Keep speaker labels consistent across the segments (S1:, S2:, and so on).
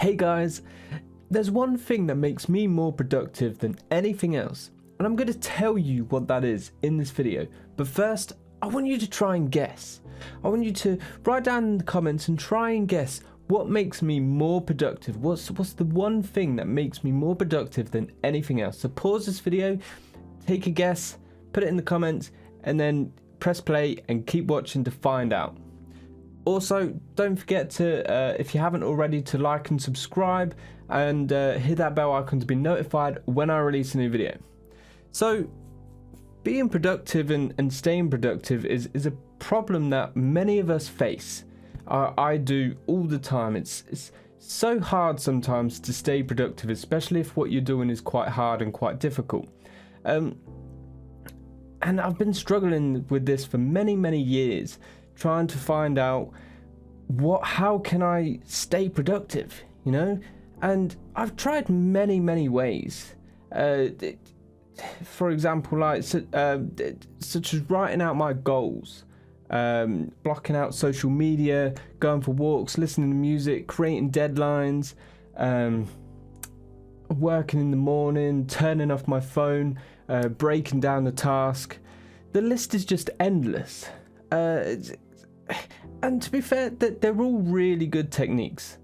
S1: Hey guys, there's one thing that makes me more productive than anything else, and I'm going to tell you what that is in this video. But first, I want you to try and guess. I want you to write down in the comments and try and guess what makes me more productive. What's the one thing that makes me more productive than anything else? So pause this video, take a guess, put it in the comments, and then press play and keep watching to find out. Also, don't forget to, if you haven't already, to like and subscribe and hit that bell icon to be notified when I release a new video. So, being productive and staying productive is a problem that many of us face. I do all the time. It's so hard sometimes to stay productive, especially if what you're doing is quite hard and quite difficult. And I've been struggling with this for many years, trying to find out how can I stay productive, you know? And I've tried many ways. For example, like such as writing out my goals, blocking out social media, going for walks, listening to music, creating deadlines, working in the morning, turning off my phone, breaking down the task. The list is just endless. And to be fair, they're all really good techniques.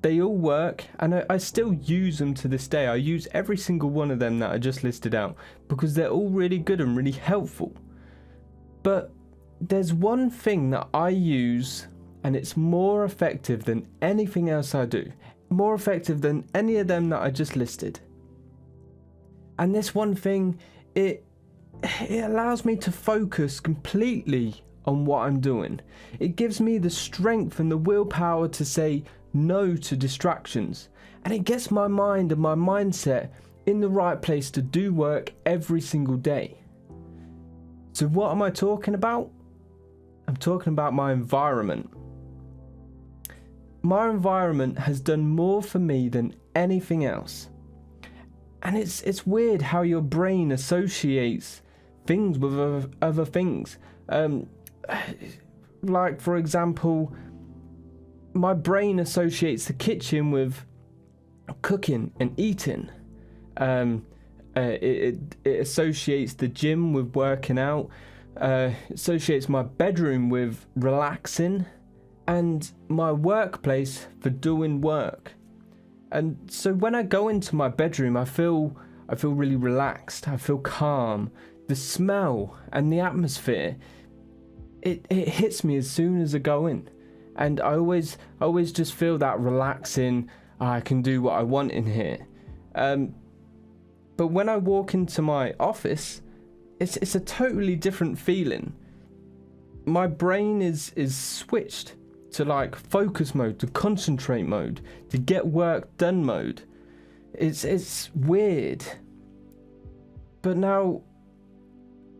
S1: They all work, and I still use them to this day. I use every single one of them that I just listed out because they're all really good and really helpful. But there's one thing that I use, and it's more effective than anything else I do. More effective than any of them that I just listed. And this one thing, it allows me to focus completely on what I'm doing. It gives me the strength and the willpower to say no to distractions, and it gets my mind and my mindset in the right place to do work every single day. So what am I talking about? I'm talking about my environment. My environment has done more for me than anything else. And it's weird how your brain associates things with other things. Like, for example, my brain associates the kitchen with cooking and eating. It associates the gym with working out, associates my bedroom with relaxing, and my workplace for doing work. And so when I go into my bedroom, I feel really relaxed. I feel calm. The smell and the atmosphere, it hits me as soon as I go in, and I always just feel that relaxing. I can do what I want in here. But when I walk into my office, it's a totally different feeling. My brain is switched to like focus mode, to concentrate mode, to get work done mode. It's weird. But now,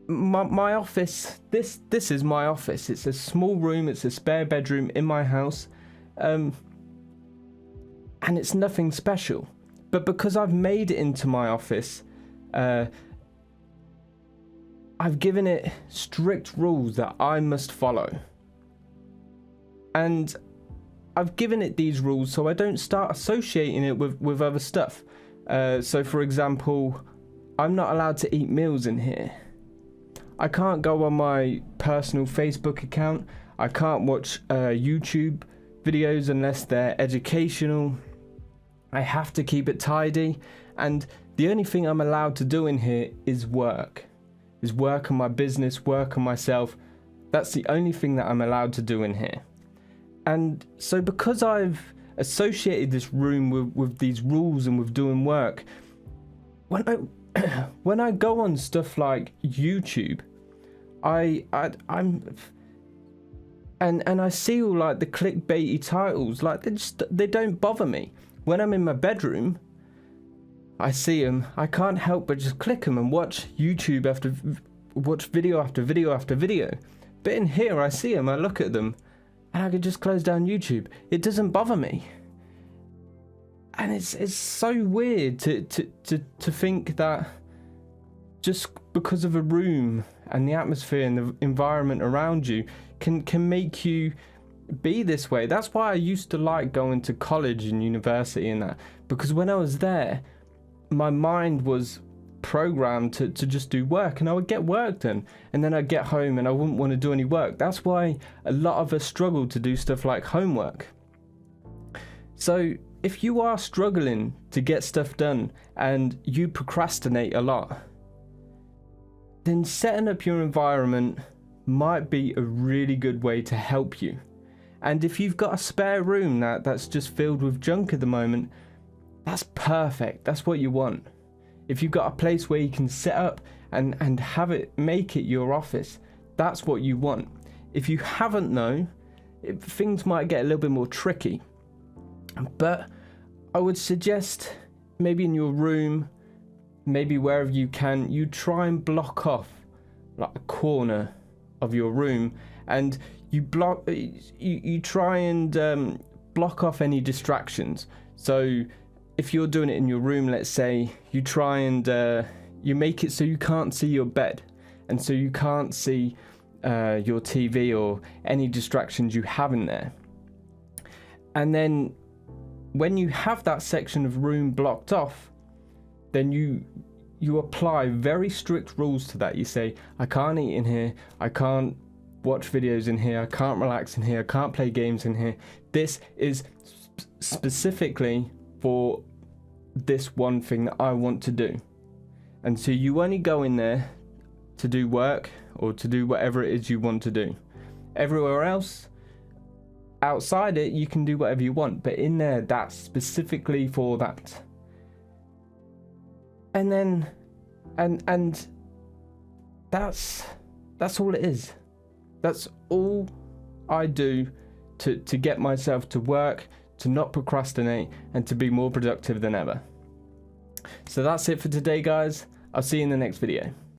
S1: my office, this is my office. It's a small room, it's a spare bedroom in my house, and it's nothing special. But because I've made it into my office, I've given it strict rules that I must follow. And I've given it these rules so I don't start associating it with other stuff. So for example, I'm not allowed to eat meals in here. I can't go on my personal Facebook account. I can't watch YouTube videos unless they're educational. I have to keep it tidy. And the only thing I'm allowed to do in here is work. Is work on my business, work on myself. That's the only thing that I'm allowed to do in here. And so because I've associated this room with these rules and with doing work, when I go on stuff like YouTube, I'm I see all like the clickbaity titles, like they don't bother me. When I'm in my bedroom, I see them, I can't help but just click them and watch YouTube watch video after video after video. But in here, I see them, I look at them, and I can just close down YouTube. It doesn't bother me. And it's so weird to think that just because of a room and the atmosphere and the environment around you can make you be this way. That's why I used to like going to college and university and that, because when I was there, my mind was programmed to just do work, and I would get work done, and then I'd get home and I wouldn't want to do any work. That's why a lot of us struggle to do stuff like homework. So if you are struggling to get stuff done and you procrastinate a lot, then setting up your environment might be a really good way to help you. And if you've got a spare room that's just filled with junk at the moment, that's perfect. That's what you want. If you've got a place where you can set up and have it, make it your office, that's what you want. If you haven't though, things might get a little bit more tricky. But I would suggest maybe in your room, maybe wherever you can, you try and block off like a corner of your room, and you try and block off any distractions. So if you're doing it in your room, let's say, you try and you make it so you can't see your bed, and so you can't see your TV or any distractions you have in there. And then when you have that section of room blocked off, then you apply very strict rules to that. You say, I can't eat in here, I can't watch videos in here, I can't relax in here, I can't play games in here. This is specifically for this one thing that I want to do. And so you only go in there to do work or to do whatever it is you want to do. Everywhere else, outside it, you can do whatever you want, but in there, that's specifically for that. And then, and that's all it is. That's all I do to get myself to work, to not procrastinate, and to be more productive than ever. So that's it for today, guys. I'll see you in the next video.